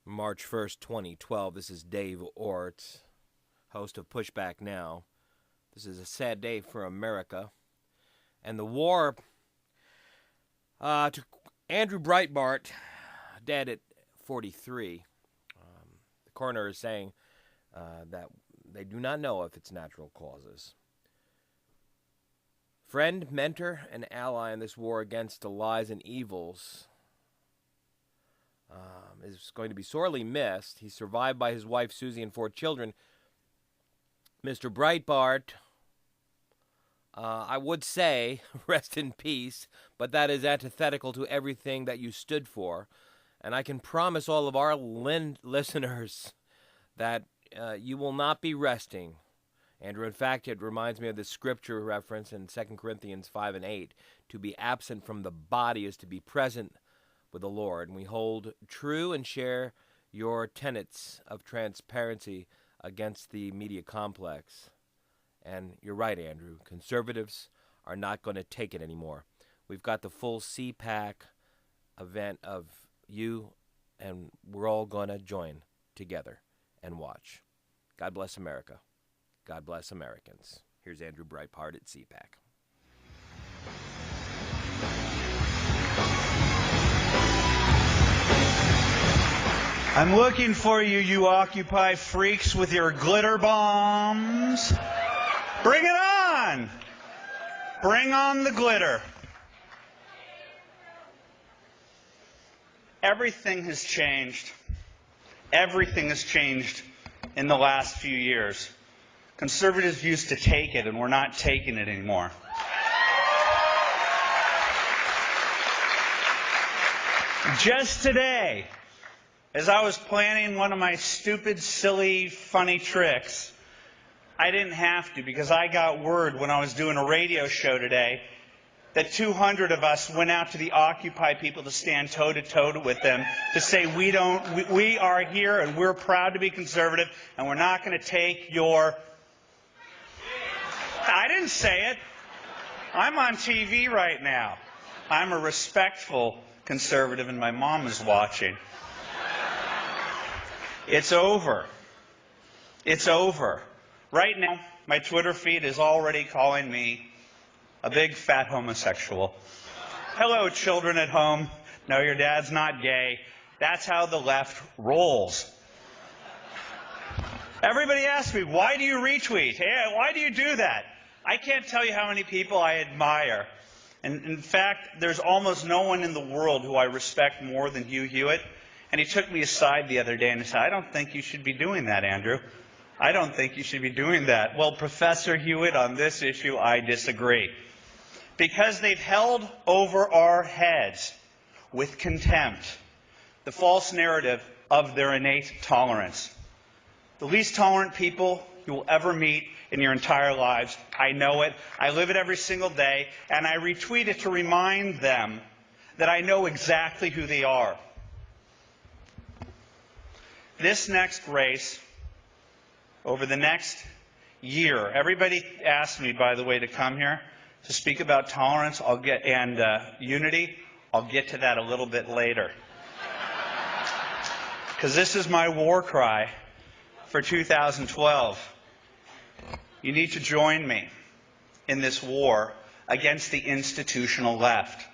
March 1st, 2012. This is Dave Ort, host of Pushback Now. This is a sad day for America. And the war to Andrew Breitbart, dead at 43. The coroner is saying that they do not know if it's natural causes. Friend, mentor, and ally in this war against the lies and evils is going to be sorely missed. He's survived by his wife, Susie, and 4 children. Mr. Breitbart, I would say, rest in peace, but that is antithetical to everything that you stood for. And I can promise all of our listeners that you will not be resting. Andrew, in fact, it reminds me of the scripture reference in 2 Corinthians 5 and 8. To be absent from the body is to be present with the Lord. And we hold true and share your tenets of transparency against the media complex. And you're right, Andrew. Conservatives are not going to take it anymore. We've got the full CPAC event of you, and we're all going to join together and watch. God bless America. God bless Americans. Here's Andrew Breitbart at CPAC. I'm looking for you, you Occupy freaks with your glitter bombs. Bring it on! Bring on the glitter. Everything has changed. Everything has changed in the last few years. Conservatives used to take it, and we're not taking it anymore. Just today, as I was planning one of my stupid, silly, funny tricks, I didn't have to because I got word when I was doing a radio show today that 200 of us went out to the Occupy people to stand toe-to-toe with them to say we are here and we're proud to be conservative and we're not going to take your... I didn't say it. I'm on TV right now. I'm a respectful conservative and my mom is watching. It's over. It's over. Right now, my Twitter feed is already calling me a big fat homosexual. Hello, children at home. No, your dad's not gay. That's how the left rolls. Everybody asks me, why do you retweet? Hey, why do you do that? I can't tell you how many people I admire. And in fact, there's almost no one in the world who I respect more than Hugh Hewitt. And he took me aside the other day and he said, I don't think you should be doing that, Andrew. I don't think you should be doing that. Well, Professor Hewitt, on this issue, I disagree. Because they've held over our heads with contempt the false narrative of their innate tolerance. The least tolerant people you will ever meet in your entire lives. I know it. I live it every single day. And I retweet it to remind them that I know exactly who they are. This next race, over the next year, everybody asked me, by the way, to come here to speak about tolerance and unity. I'll get to that a little bit later. Because this is my war cry for 2012. You need to join me in this war against the institutional left.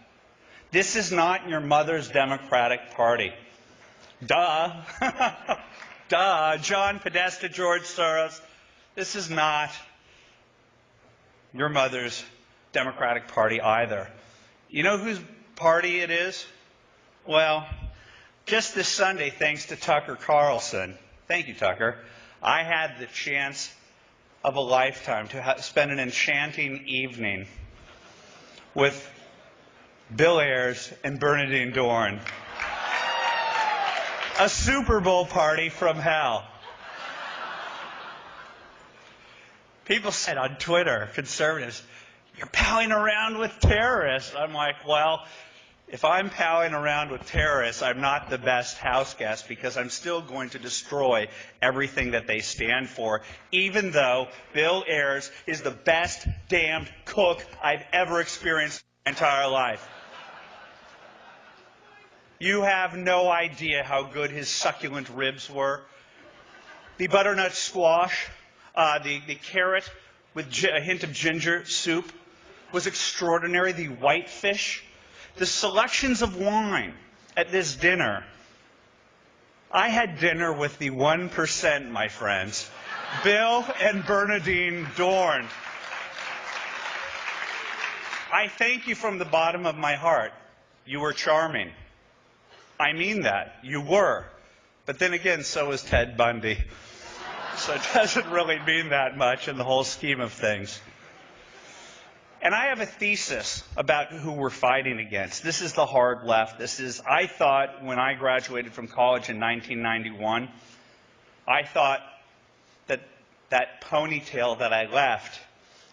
This is not your mother's Democratic Party. Duh. Duh. John Podesta, George Soros. This is not your mother's Democratic Party either. You know whose party it is? Well, just this Sunday, thanks to Tucker Carlson, thank you, Tucker, I had the chance of a lifetime to spend an enchanting evening with Bill Ayers and Bernadine Dorn. A Super Bowl party from hell. People said on Twitter, conservatives, you're palling around with terrorists. I'm like, well, if I'm palling around with terrorists, I'm not the best house guest because I'm still going to destroy everything that they stand for, even though Bill Ayers is the best damned cook I've ever experienced in my entire life. You have no idea how good his succulent ribs were. The butternut squash, the carrot with a hint of ginger soup was extraordinary. The whitefish, the selections of wine at this dinner. I had dinner with the 1%, my friends. Bill and Bernadine Dorn. I thank you from the bottom of my heart. You were charming. I mean that. You were. But then again, so is Ted Bundy. So it doesn't really mean that much in the whole scheme of things. And I have a thesis about who we're fighting against. This is the hard left. I thought when I graduated from college in 1991, I thought that ponytail that I left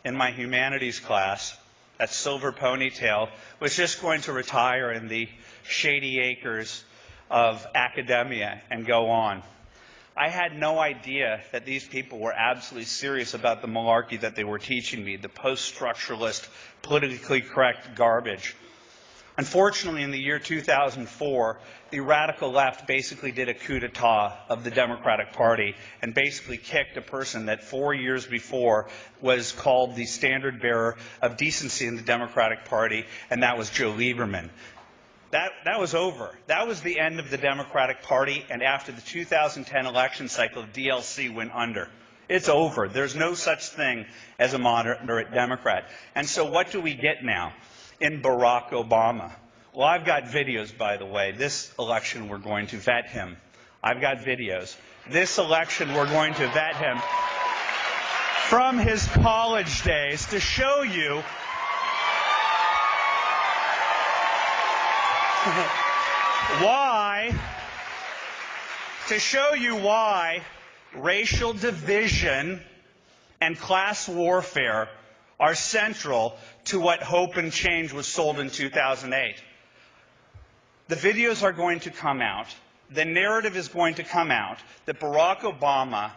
in my humanities class, that silver ponytail, was just going to retire in the shady acres of academia and go on. I had no idea that these people were absolutely serious about the malarkey that they were teaching me, the post-structuralist, politically correct garbage. Unfortunately, in the year 2004, the radical left basically did a coup d'etat of the Democratic Party and basically kicked a person that 4 years before was called the standard bearer of decency in the Democratic Party, and that was Joe Lieberman. That was over. That was the end of the Democratic Party, and after the 2010 election cycle, the DLC went under. It's over. There's no such thing as a moderate Democrat. And so what do we get now in Barack Obama? Well, I've got videos, by the way. This election, we're going to vet him. I've got videos. This election, we're going to vet him from his college days to show you why racial division and class warfare are central to what Hope and Change was sold in 2008. The videos are going to come out. The narrative is going to come out that Barack Obama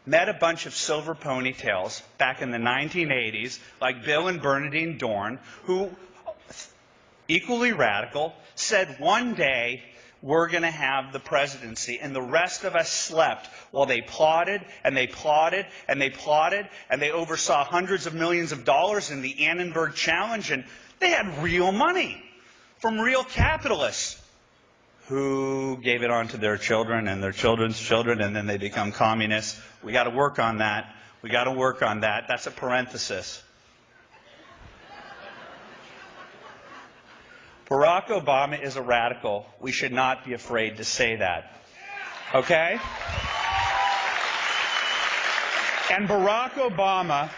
met a bunch of silver ponytails back in the 1980s, like Bill and Bernadine Dorn, who, equally radical, said one day we're going to have the presidency, and the rest of us slept while they plotted and they plotted and they plotted, and they oversaw hundreds of millions of dollars in the Annenberg Challenge, and they had real money from real capitalists who gave it on to their children and their children's children, and then they become communists. We got to work on that. We got to work on that. That's a parenthesis. Barack Obama is a radical. We should not be afraid to say that. Okay? And Barack Obama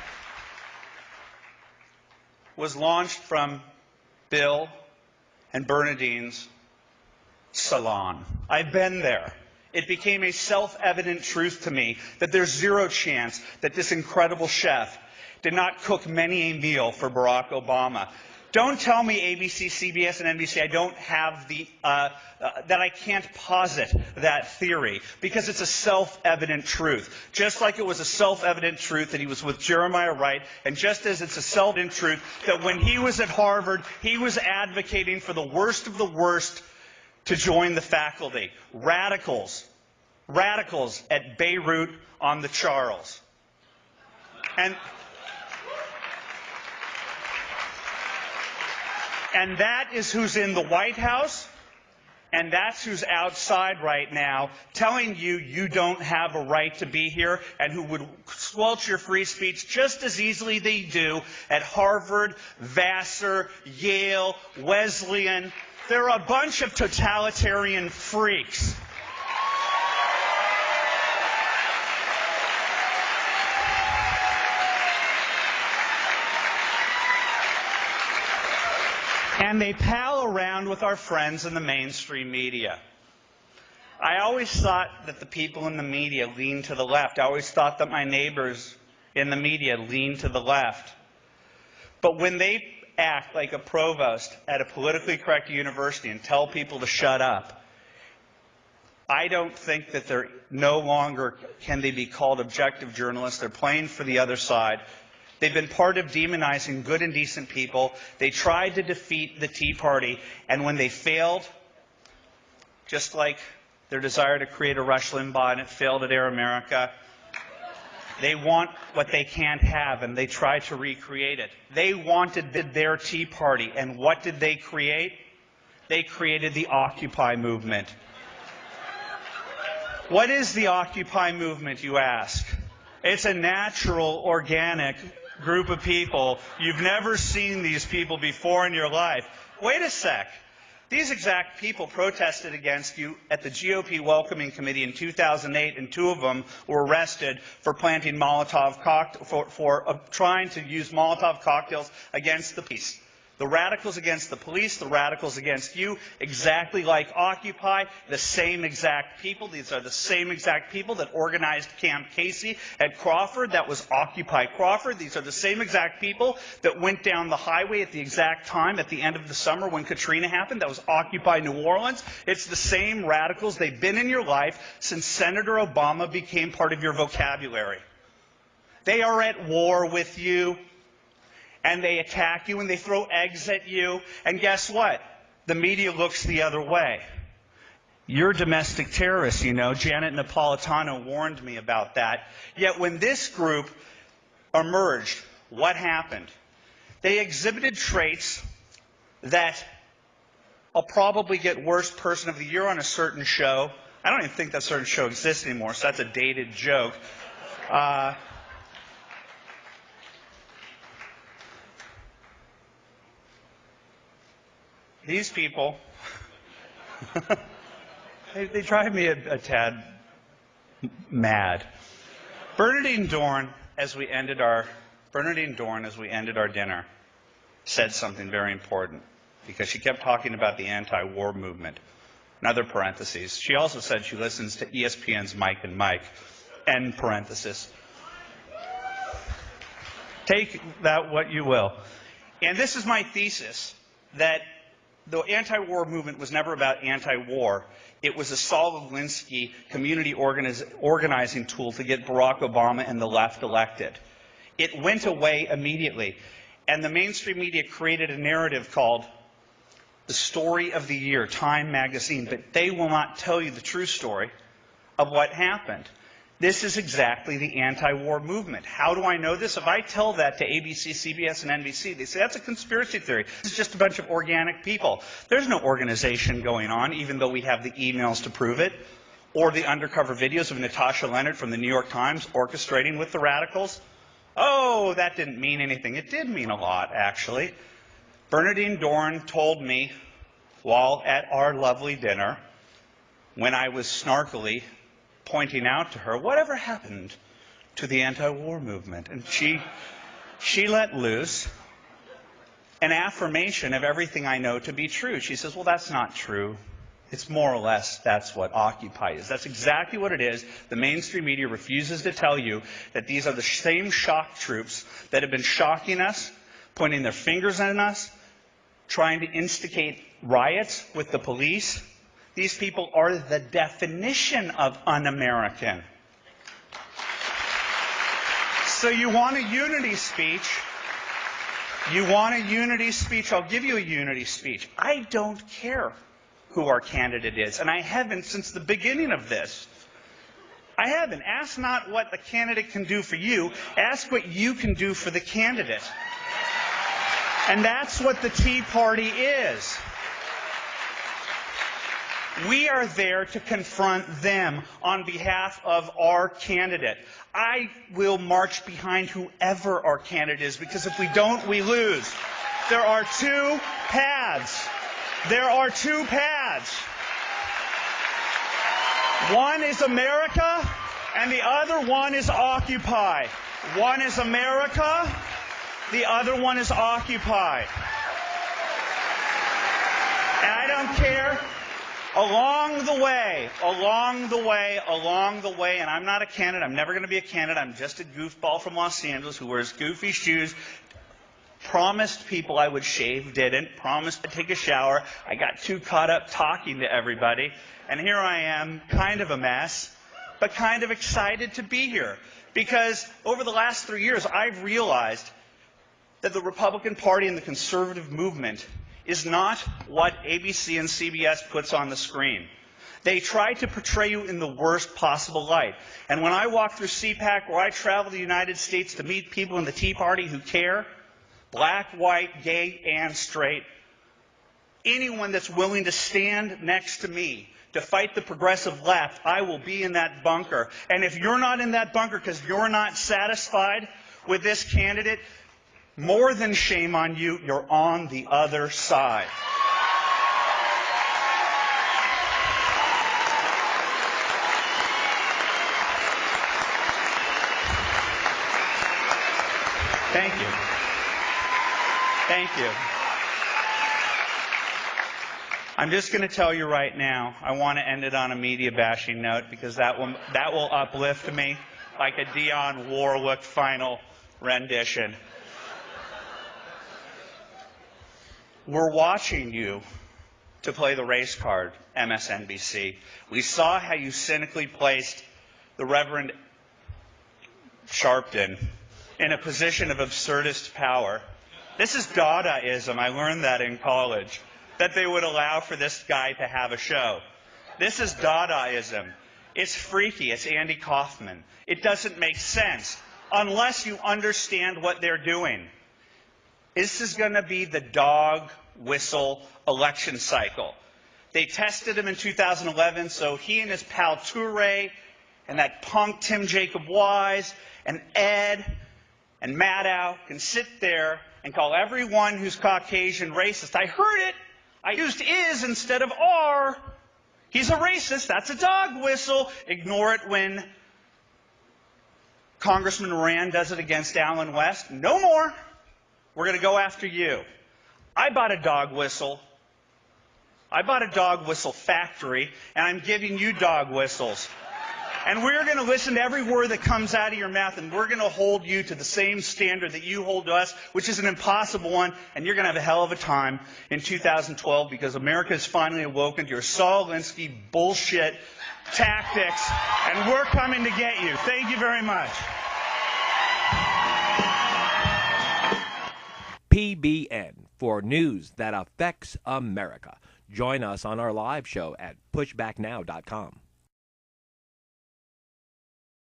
was launched from Bill and Bernadine's salon. I've been there. It became a self-evident truth to me that there's zero chance that this incredible chef did not cook many a meal for Barack Obama. Don't tell me ABC, CBS, and NBC I don't have that I can't posit that theory, because it's a self-evident truth. Just like it was a self-evident truth that he was with Jeremiah Wright, and just as it's a self-evident truth that when he was at Harvard, he was advocating for the worst of the worst to join the faculty. Radicals at Beirut on the Charles. And that is who's in the White House, and that's who's outside right now telling you you don't have a right to be here, and who would squelch your free speech just as easily they do at Harvard, Vassar, Yale, Wesleyan. They're a bunch of totalitarian freaks. And they pal around with our friends in the mainstream media. I always thought that the people in the media leaned to the left. I always thought that my neighbors in the media leaned to the left. But when they act like a provost at a politically correct university and tell people to shut up, I don't think that they're no longer can they be called objective journalists. They're playing for the other side. They've been part of demonizing good and decent people. They tried to defeat the Tea Party, and when they failed, just like their desire to create a Rush Limbaugh and it failed at Air America. They want what they can't have, and they try to recreate it. They wanted their Tea Party, and what did they create? They created the Occupy movement. What is the Occupy movement, you ask? It's a natural, organic group of people. You've never seen these people before in your life. Wait a sec. These exact people protested against you at the GOP Welcoming Committee in 2008, and 2 of them were arrested for planting trying to use Molotov cocktails against the police. The radicals against the police, the radicals against you, exactly like Occupy, the same exact people. These are the same exact people that organized Camp Casey at Crawford. That was Occupy Crawford. These are the same exact people that went down the highway at the exact time at the end of the summer when Katrina happened. That was Occupy New Orleans. It's the same radicals. They've been in your life since Senator Obama became part of your vocabulary. They are at war with you. And they attack you, and they throw eggs at you, and guess what? The media looks the other way. You're domestic terrorists, you know. Janet Napolitano warned me about that. Yet when this group emerged, what happened? They exhibited traits that I'll probably get Worst Person of the Year on a certain show. I don't even think that certain show exists anymore, so that's a dated joke. These people, they drive me a tad mad. Bernadine Dorn, as we ended our dinner, said something very important, because she kept talking about the anti-war movement. Another parentheses. She also said she listens to ESPN's Mike and Mike. End parenthesis. Take that what you will. And this is my thesis, that the anti-war movement was never about anti-war. It was a Saul Alinsky community organizing tool to get Barack Obama and the left elected. It went away immediately. And the mainstream media created a narrative called The Story of the Year, Time magazine. But they will not tell you the true story of what happened. This is exactly the anti-war movement. How do I know this? If I tell that to ABC, CBS, and NBC, they say that's a conspiracy theory. This is just a bunch of organic people. There's no organization going on, even though we have the emails to prove it, or the undercover videos of Natasha Leonard from the New York Times orchestrating with the radicals. Oh, that didn't mean anything. It did mean a lot, actually. Bernadine Dorn told me while at our lovely dinner, when I was snarkily pointing out to her, whatever happened to the anti-war movement? And she let loose an affirmation of everything I know to be true. She says, well, that's not true. It's more or less that's what Occupy is. That's exactly what it is. The mainstream media refuses to tell you that these are the same shock troops that have been shocking us, pointing their fingers at us, trying to instigate riots with the police. These people are the definition of un-American. So you want a unity speech? You want a unity speech? I'll give you a unity speech. I don't care who our candidate is, and I haven't since the beginning of this. I haven't. Ask not what the candidate can do for you. Ask what you can do for the candidate. And that's what the Tea Party is. We are there to confront them on behalf of our candidate. I will march behind whoever our candidate is, because if we don't, we lose. There are 2 paths. There are 2 paths. One is America, and the other one is Occupy. One is America, the other one is Occupy. And I don't care. Along the way, and I'm not a candidate, I'm never going to be a candidate, I'm just a goofball from Los Angeles who wears goofy shoes, promised people I would shave, didn't, promised to take a shower, I got too caught up talking to everybody, and here I am, kind of a mess, but kind of excited to be here. Because over the last 3 years, I've realized that the Republican Party and the conservative movement is not what ABC and CBS puts on the screen. They try to portray you in the worst possible light. And when I walk through CPAC, where I travel the United States to meet people in the Tea Party who care, black, white, gay, and straight, anyone that's willing to stand next to me to fight the progressive left, I will be in that bunker. And if you're not in that bunker because you're not satisfied with this candidate, more than shame on you, you're on the other side. Thank you. Thank you. I'm just going to tell you right now, I want to end it on a media bashing note because that will uplift me like a Dionne Warwick final rendition. We're watching you to play the race card, MSNBC. We saw how you cynically placed the Reverend Sharpton in a position of absurdist power. This is Dadaism. I learned that in college, that they would allow for this guy to have a show. This is Dadaism. It's freaky. It's Andy Kaufman. It doesn't make sense unless you understand what they're doing. This is going to be the dog whistle election cycle. They tested him in 2011, so he and his pal Toure and that punk Tim Jacob Wise and Ed and Maddow can sit there and call everyone who's Caucasian racist. I heard it. I used is instead of are. He's a racist. That's a dog whistle. Ignore it when Congressman Rand does it against Allen West. No more. We're going to go after you. I bought a dog whistle. I bought a dog whistle factory, and I'm giving you dog whistles. And we're going to listen to every word that comes out of your mouth, and we're going to hold you to the same standard that you hold to us, which is an impossible one, and you're going to have a hell of a time in 2012 because America has finally awoken to your Saul Alinsky bullshit tactics, and we're coming to get you. Thank you very much. PBN, for news that affects America. Join us on our live show at pushbacknow.com.